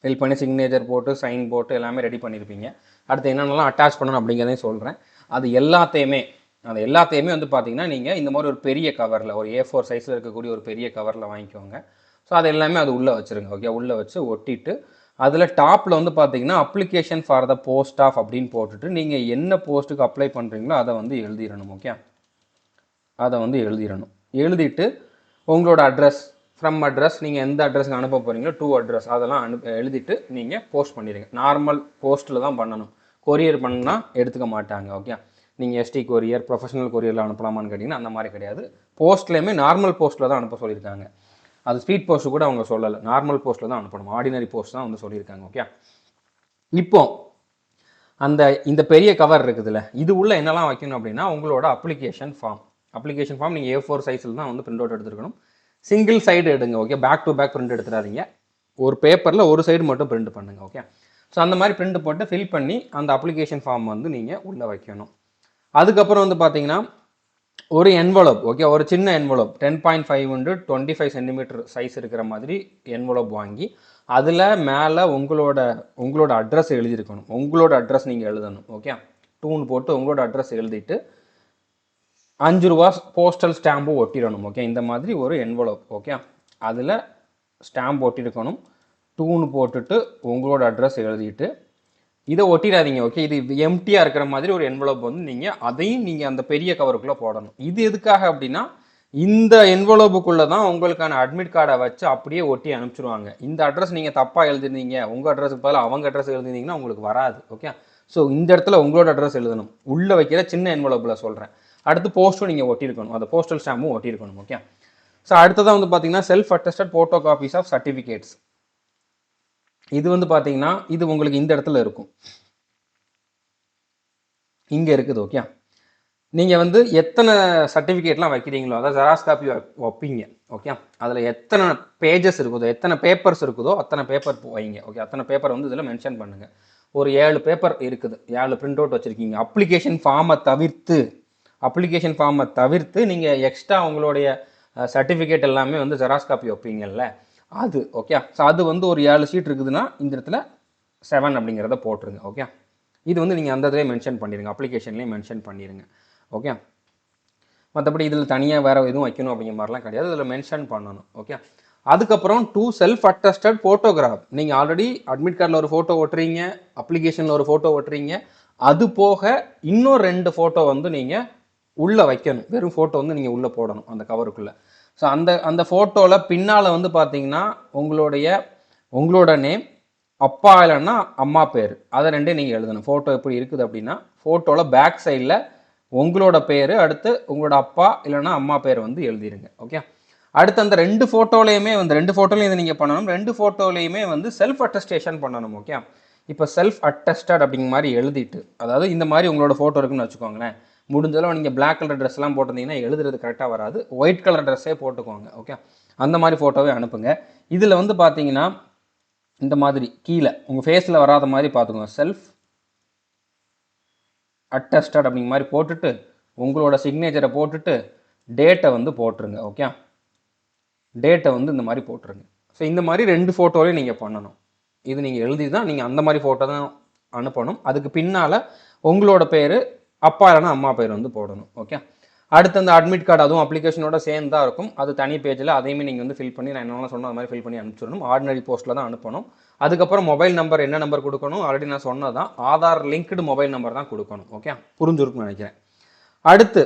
ஃபில் பண்ணி சிக்னேச்சர் போட்டு சைன் போட்டு எல்லாமே ரெடி பண்ணியிருப்பீங்க. அடுத்து என்னென்னலாம் அட்டாச் பண்ணணும் அப்படிங்கிறதையும் சொல்கிறேன். அது எல்லாத்தையுமே வந்து பார்த்தீங்கன்னா நீங்கள் இந்த மாதிரி ஒரு பெரிய கவரில், ஒரு A4 சைஸில் இருக்கக்கூடிய ஒரு பெரிய கவரில் வாங்கிக்கோங்க. ஸோ அது எல்லாமே அது உள்ளே வச்சுருங்க. ஓகே. உள்ளே வச்சு ஒட்டிட்டு அதில் டாப்பில் வந்து பார்த்தீங்கன்னா application for the post of அப்படின்னு போட்டுட்டு நீங்கள் என்ன போஸ்ட்டுக்கு அப்ளை பண்ணுறீங்களோ அதை வந்து எழுதிடணும். ஓகே. அதை வந்து எழுதிட்டு உங்களோட அட்ரஸ், ஃப்ரம் அட்ரஸ், நீங்கள் எந்த அட்ரஸ்க்கு அனுப்ப போகிறீங்களோ டு அட்ரஸ் அதெல்லாம் எழுதிட்டு நீங்கள் போஸ்ட் பண்ணிடுங்க. நார்மல் போஸ்ட்டில் தான் பண்ணணும், கொரியர் பண்ணால் எடுத்துக்க மாட்டாங்க. ஓகே. நீங்கள் எஸ்டி கொரியர், ப்ரொஃபஷனல் கொரியரில் அனுப்பலாமான்னு கேட்டிங்கன்னா அந்த மாதிரி கிடையாது. போஸ்ட்லேயுமே நார்மல் போஸ்ட்டில் தான் அனுப்ப சொல்லியிருக்காங்க. அது ஸ்பீட் போஸ்ட்டு கூட அவங்க சொல்லலை, நார்மல் போஸ்ட்டில் தான் அனுப்பணும், ஆர்டினரி போஸ்ட் தான் வந்து சொல்லியிருக்காங்க. ஓகே. இப்போ இந்த பெரிய கவர் இருக்குதுல்ல, இது உள்ள என்னெல்லாம் வைக்கணும் அப்படின்னா உங்களோட அப்ளிகேஷன் ஃபார்ம் நீங்கள் A4 சைஸில் தான் வந்து பிரிண்ட் அவுட் எடுத்துருக்கணும். சிங்கிள் சைடு எடுங்க. Okay. Back to back print எடுத்துடாதீங்க, ஒரு பேப்பரில் ஒரு சைடு மட்டும் பிரிண்ட் பண்ணுங்கள். ஓகே. ஸோ அந்த மாதிரி பிரிண்ட் போட்டு ஃபில் பண்ணி அந்த அப்ளிகேஷன் ஃபார்ம் வந்து நீங்கள் உள்ளே வைக்கணும். அதுக்கப்புறம் வந்து பார்த்தீங்கன்னா ஒரு என்வலப், ஓகே, ஒரு சின்ன என்வலப் 10.5 into 25 சென்டிமீட்டர் சைஸ் இருக்கிற மாதிரி என்வலப் வாங்கி அதில் மேலே உங்களோட அட்ரஸ் எழுதியிருக்கணும். உங்களோட அட்ரஸ் நீங்கள் எழுதணும். ஓகே. டூன் போட்டு உங்களோட அட்ரஸ் எழுதிட்டு 5 ரூபா போஸ்டல் ஸ்டாம்பு ஒட்டிடணும். ஓகே. இந்த மாதிரி ஒரு என்வலப். ஓகே. அதில் ஸ்டாம்ப் ஒட்டியிருக்கணும். டூன் போட்டுட்டு உங்களோட அட்ரஸ் எழுதிட்டு இதை ஒட்டிடாதீங்க. ஓகே. இது எம்டியாக இருக்கிற மாதிரி ஒரு என்வலப் வந்து அதையும் நீங்கள் அந்த பெரிய கவருக்குள்ளே போடணும். இது எதுக்காக அப்படின்னா இந்த என்வலப்புக்குள்ளே தான் உங்களுக்கான அட்மிட் கார்டை வச்சு அப்படியே ஒட்டி அனுப்பிச்சிடுவாங்க. இந்த அட்ரஸ் நீங்கள் தப்பாக எழுதிருந்தீங்க, உங்கள் அட்ரஸுக்கு பதில் அவங்க அட்ரஸ் எழுதிருந்தீங்கன்னா உங்களுக்கு வராது. ஓகே. ஸோ இந்த இடத்துல உங்களோட அட்ரஸ் எழுதணும், உள்ளே வைக்கிற சின்ன என்வலப்பில் சொல்கிறேன். அடுத்து போஸ்ட்டும் நீங்கள் ஒட்டியிருக்கணும், அந்த போஸ்டல் ஸ்டாம்பும் ஒட்டியிருக்கணும். ஓகே. ஸோ அடுத்ததாக வந்து பார்த்தீங்கன்னா self attested photo copies of certificates. இது வந்து பார்த்தீங்கன்னா இது உங்களுக்கு இந்த இடத்துல இருக்கும், இங்கே இருக்குது. ஓகே. நீங்கள் வந்து எத்தனை சர்டிஃபிகேட்லாம் வைக்கிறீங்களோ, அதாவது ஜெராக்ஸ் காப்பி வைப்பீங்க. ஓகே. அதில் எத்தனை பேஜஸ் இருக்குதோ, எத்தனை பேப்பர்ஸ் இருக்குதோ அத்தனை பேப்பர் வைங்க. ஓகே. அத்தனை பேப்பர் வந்து இதில் மென்ஷன் பண்ணுங்கள். ஒரு 7 பேப்பர் இருக்குது, 7 பிரிண்ட் அவுட் வச்சுருக்கீங்க. அப்ளிகேஷன் ஃபார்மை தவிர்த்து நீங்கள் எக்ஸ்ட்ரா உங்களுடைய சர்டிஃபிகேட் எல்லாமே வந்து ஜெராக்ஸ் காப்பி வைப்பீங்கல்ல, அது. ஓகே. ஸோ அது வந்து ஒரு 7 ஷீட் இருக்குதுன்னா இந்த இடத்துல 7 அப்படிங்கிறத போட்டுருங்க. ஓகே, இது வந்து நீங்கள் அந்த இதிலே மென்ஷன் பண்ணிடுங்க, அப்ளிகேஷன்லேயே மென்ஷன் பண்ணிடுங்க. ஓகே, மற்றபடி இதில் தனியாக வேறு எதுவும் வைக்கணும் அப்படிங்கிற மாதிரிலாம் கிடையாது, இதில் மென்ஷன் பண்ணணும். ஓகே, அதுக்கப்புறம் 2 செல்ஃப் அட்டஸ்டட் ஃபோட்டோகிராஃப். நீங்கள் ஆல்ரெடி அட்மிட் கார்டில் ஒரு ஃபோட்டோ ஒட்டுறீங்க, அப்ளிகேஷனில் ஒரு ஃபோட்டோ ஒட்டுறீங்க, அது போக இன்னும் 2 ஃபோட்டோ வந்து நீங்கள் உள்ளே வைக்கணும். வெறும் ஃபோட்டோ வந்து நீங்கள் உள்ளே போடணும் அந்த கவருக்குள்ளே. ஸோ அந்த ஃபோட்டோவில் பின்னால் வந்து பார்த்தீங்கன்னா உங்களோட நேம், அப்பா இல்லைன்னா அம்மா பேர், அதை ரெண்டே நீங்கள் எழுதணும். ஃபோட்டோ எப்படி இருக்குது அப்படின்னா ஃபோட்டோவில் பேக் சைடில் உங்களோட பேர், அடுத்து உங்களோட அப்பா இல்லைன்னா அம்மா பேர் வந்து எழுதிருங்க. ஓகே, அடுத்து அந்த 2 ஃபோட்டோலையுமே வந்து 2 ஃபோட்டோலையும் இதை நீங்கள் பண்ணணும். 2 ஃபோட்டோலையுமே வந்து செல்ஃப் அட்டஸ்டேஷன் பண்ணணும். ஓகே, இப்போ செல்ஃப் அட்டஸ்டட் அப்படிங்கிற மாதிரி எழுதிட்டு, அதாவது இந்த மாதிரி உங்களோட ஃபோட்டோ இருக்குன்னு வச்சுக்கோங்களேன், முடிஞ்சளவு நீங்கள் பிளாக் கலர் ட்ரெஸ்லாம் போட்டிருந்தீங்கன்னா எழுதுறது கரெக்டாக வராது, ஒயிட் கலர் ட்ரெஸ்ஸே போட்டுக்கோங்க. ஓகே, அந்த மாதிரி ஃபோட்டோவே அனுப்புங்க. இதில் வந்து பார்த்தீங்கன்னா இந்த மாதிரி கீழே உங்கள் ஃபேஸில் வராத மாதிரி பார்த்துக்கோங்க, செல்ஃப் அட்டஸ்டட் அப்படிங்கிற மாதிரி போட்டுட்டு உங்களோட சிக்னேச்சரை போட்டுட்டு டேட்டை வந்து போட்டுருங்க. ஓகே, டேட்டை வந்து இந்த மாதிரி போட்டுருங்க. ஸோ இந்த மாதிரி 2 ஃபோட்டோலையும் நீங்கள் பண்ணணும். இது நீங்கள் எழுதி தான் நீங்கள் அந்த மாதிரி ஃபோட்டோ தான் அனுப்பணும். அதுக்கு பின்னால் உங்களோட பேர், அப்பா இல்லைன்னா அம்மா பேர் வந்து போடணும். ஓகே, அடுத்து அந்த அட்மிட் கார்டு அதுவும் அப்ளிகேஷனோட சேர்ந்து தான் இருக்கும், அது தனி பேஜில், அதையுமே நீங்கள் வந்து ஃபில் பண்ணி நான் என்னென்ன சொன்ன அது மாதிரி ஃபில் பண்ணி அனுப்பிச்சிடணும். ஆர்டினரி போஸ்ட்டில் தான் அனுப்பணும். அதுக்கப்புறம் மொபைல் நம்பர் என்ன நம்பர் கொடுக்கணும், ஆல்ரெடி நான் சொன்னதான், ஆதார் லிங்க்டு மொபைல் நம்பர் தான் கொடுக்கணும். ஓகே, புரிஞ்சிருக்குன்னு நினைக்கிறேன். அடுத்து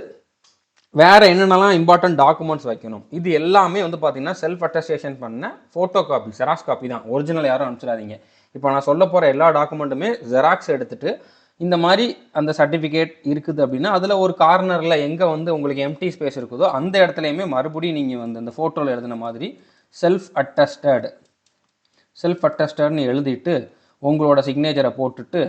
வேறு என்னென்னலாம் இம்பார்ட்டன்ட் டாக்குமெண்ட்ஸ் வைக்கணும், இது எல்லாமே வந்து பார்த்தீங்கன்னா செல்ஃப் அட்டஸ்டேஷன் பண்ண ஃபோட்டோ காப்பி, ஜெராக்ஸ் காப்பி தான், ஒரிஜினல் யாரும் அனுப்பிச்சிடாதீங்க. இப்போ நான் சொல்ல போகிற எல்லா டாக்குமெண்ட்டுமே ஜெராக்ஸ் எடுத்துகிட்டு இந்த மாதிரி அந்த சர்டிஃபிகேட் இருக்குது அப்படின்னா அதில் ஒரு கார்னரில் எங்கே வந்து உங்களுக்கு எம்டி ஸ்பேஸ் இருக்குதோ அந்த இடத்துலையுமே மறுபடியும் நீங்கள் வந்து அந்த ஃபோட்டோவில் எழுதின மாதிரி செல்ஃப் அட்டஸ்டட்னு எழுதிட்டு உங்களோட சிக்னேச்சரை போட்டுட்டு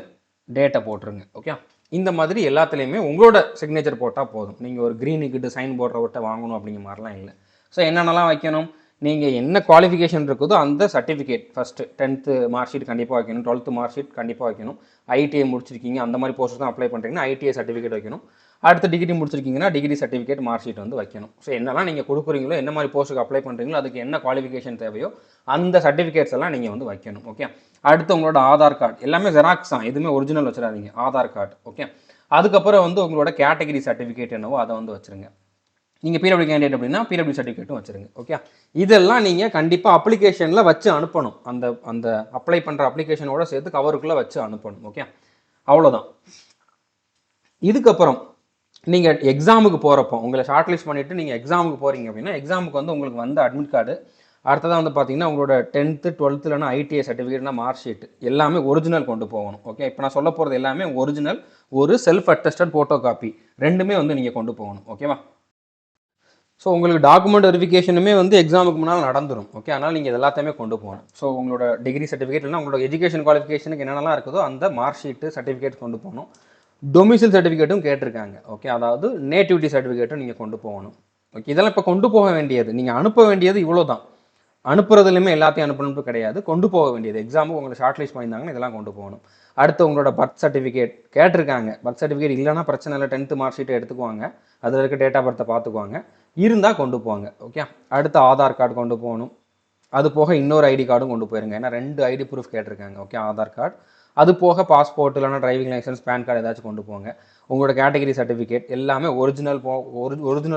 டேட்டை போட்டுருங்க. ஓகே, இந்த மாதிரி எல்லாத்துலேயுமே உங்களோட சிக்னேச்சர் போட்டால் போதும். நீங்கள் ஒரு க்ரீனுக்கிட்டு சைன் போடுறவர்கிட்ட வாங்கணும் அப்படிங்கிற மாதிரிலாம் இல்லை. ஸோ என்னென்னலாம் வைக்கணும், நீங்கள் என்ன குவாலிஃபிகேஷன் இருக்குதோ அந்த certificate, first 10th mark sheet கண்டிப்பாக வைக்கணும், 12th மார்க் ஷீட் கண்டிப்பாக வைக்கணும், ஐடிஐ முடிச்சிருக்கீங்க அந்த மாதிரி போஸ்ட் தான் அப்ளை பண்ணுறீங்கன்னா ஐடிஐ சர்டிஃபிகேட் வைக்கணும், அடுத்து டிகிரி முடிச்சிருக்கீங்கன்னா டிகிரி சர்டிஃபிகேட் மார்க் ஷீட் வந்து வைக்கணும். ஸோ என்னெல்லாம் நீங்கள் கொடுக்குறீங்களோ, என்ன மாதிரி போஸ்ட்டுக்கு அப்ளை பண்ணுறீங்களோ, அதுக்கு என்ன குவாலிஃபிகேஷன் தேவையோ அந்த சர்டிஃபிகேட்ஸ் எல்லாம் நீங்கள் வந்து வைக்கணும். ஓகே, அடுத்து உங்களோட ஆதார் கார்டு, எல்லாமே ஜெராக்ஸ் தான், எதுவுமே ஒரிஜினல் வச்சிடாதீங்க, ஆதார் கார்டு. ஓகே, அதுக்கப்புறம் வந்து உங்களோட கேட்டகிரி சர்டிஃபிகேட் என்னவோ அதை வந்து வச்சுருங்க. நீங்கள் பிடபிள்யூ கேண்டிடேட் அப்படின்னா பிடபிள்யூ சர்டிஃபிகேட்டும் வச்சுருங்க. ஓகே, இதெல்லாம் நீங்கள் கண்டிப்பாக அப்ளிகேஷனில் வச்சு அனுப்பணும். அந்த அப்ளை பண்ணுற அப்ளிகேஷனோட சேர்த்து கவருக்குள்ளே வச்சு அனுப்பணும். ஓகே, அவ்வளோதான். இதுக்கப்புறம் நீங்கள் எக்ஸாமுக்கு போகிறப்போ உங்களை ஷார்ட் லிஸ்ட் பண்ணிவிட்டு நீங்கள் எக்ஸாமுக்கு போகிறீங்க அப்படின்னா எக்ஸாமுக்கு வந்து உங்களுக்கு வந்து அட்மிட் கார்டு, அடுத்ததான் வந்து பார்த்தீங்கன்னா உங்களோட 10th 12th இல்லைனா ஐடிஐ சர்டிஃபிகேட்னா மார்க் ஷீட் எல்லாமே ஒரிஜினல் கொண்டு போகணும். ஓகே, இப்போ நான் சொல்ல போகிறது எல்லாமே ஒரிஜினல், ஒரு செல்ஃப் அட்டஸ்டட் ஃபோட்டோ காப்பி, ரெண்டுமே வந்து நீங்கள் கொண்டு போகணும். ஓகேவா? ஸோ உங்களுக்கு டாக்குமெண்ட் வெரிஃபிகேஷனுமே வந்து எக்ஸாமுக்கு முன்னால் நடந்துடும். ஓகே, அதனால் நீங்கள் எல்லாத்தையுமே கொண்டு போகணும். ஸோ உங்களோட டிகிரி சர்டிஃபிகேட் இல்லைனா உங்களோட எஜுகேஷன் குவாலிஃபிகேஷனுக்கு என்னென்னலாம் இருக்குதோ அந்த மார்க் ஷீட்டு சர்டிஃபிகேட் கொண்டு போகணும். டொமிசைல் சர்டிஃபிகேட்டும் கேட்டிருக்காங்க. ஓகே, அதாவது நேட்டிவிட்டி சர்டிஃபிகேட்டும் நீங்கள் கொண்டு போகணும். ஓகே, இதெல்லாம் இப்போ கொண்டு போக வேண்டியது, நீங்கள் அனுப்ப வேண்டியது இவ்வளோ தான். அனுப்புறதுலையுமே எல்லாத்தையும் அனுப்பணும்னு கிடையாது, கொண்டு போக வேண்டியது எக்ஸாமுக்கு உங்களை ஷார்ட் லிஸ்ட் பண்ணியிருந்தாங்கன்னா இதெல்லாம் கொண்டு போகணும். அடுத்து உங்களோட பர்த் சர்டிஃபிகேட் கேட்டிருக்காங்க. பர்த் சர்டிஃபிகேட் இல்லைனா பிரச்சனை இல்லை, 10th மார்க் ஷீட்டை எடுத்துக்குவாங்க, அதில் இருக்க டேட் ஆஃப் பர்த்தை பார்த்துக்குவாங்க, இருந்தால் கொண்டு போவாங்க. ஓகே, அடுத்து ஆதார் கார்டு கொண்டு போகணும். அது போக இன்னொரு ஐடி கார்டும் கொண்டு போயிருங்க, ஏன்னா 2 ஐடி ப்ரூஃப் கேட்டிருக்காங்க. ஓகே, ஆதார் கார்டு, அது போக பாஸ்போர்ட் இல்லைனா டிரைவிங் லைசன்ஸ், பேன் கார்டு ஏதாச்சும் கொண்டு போங்க. உங்களோட கேட்டகரி சர்டிஃபிகேட் எல்லாமே ஒரிஜினல்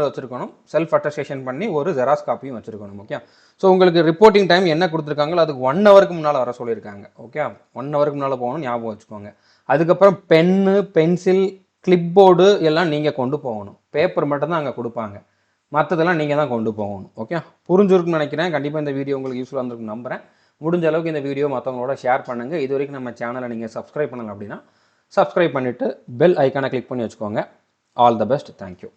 வச்சுருக்கணும். செல்ஃப் அட்டஸ்டேஷன் பண்ணி ஒரு ஜெராக்ஸ் காப்பியும் வச்சுருக்கணும். ஓகே, ஸோ உங்களுக்கு ரிப்போர்ட்டிங் டைம் என்ன கொடுத்துருக்காங்களோ அதுக்கு 1 ஹவருக்கு முன்னால் வர சொல்லியிருக்காங்க. ஓகே, 1 ஹவருக்கு முன்னால் போகணும், ஞாபகம் வச்சுக்கோங்க. அதுக்கப்புறம் பென்னு, பென்சில், கிளிப் போர்டு எல்லாம் நீங்கள் கொண்டு போகணும். பேப்பர் மட்டும்தான் அங்கே கொடுப்பாங்க, மற்றதெல்லாம் நீங்கள் தான் கொண்டு போகணும். ஓகே, புரிஞ்சிருக்குன்னு நினைக்கிறேன். கண்டிப்பாக இந்த வீடியோ உங்களுக்கு யூஸ்ஃபுல்லாக இருந்திருக்குன்னு நம்புகிறேன். முடிஞ்ச அளவுக்கு இந்த வீடியோ மற்றவங்களோட ஷேர் பண்ணுங்கள். இது வரைக்கும் நம்ம சேனலை நீங்கள் சப்ஸ்கிரைப் பண்ணலாம் அப்படின்னா சப்ஸ்கிரைப் பண்ணிவிட்டு பெல் ஐக்கானை கிளிக் பண்ணி வச்சுக்கோங்க. All the best, thank you.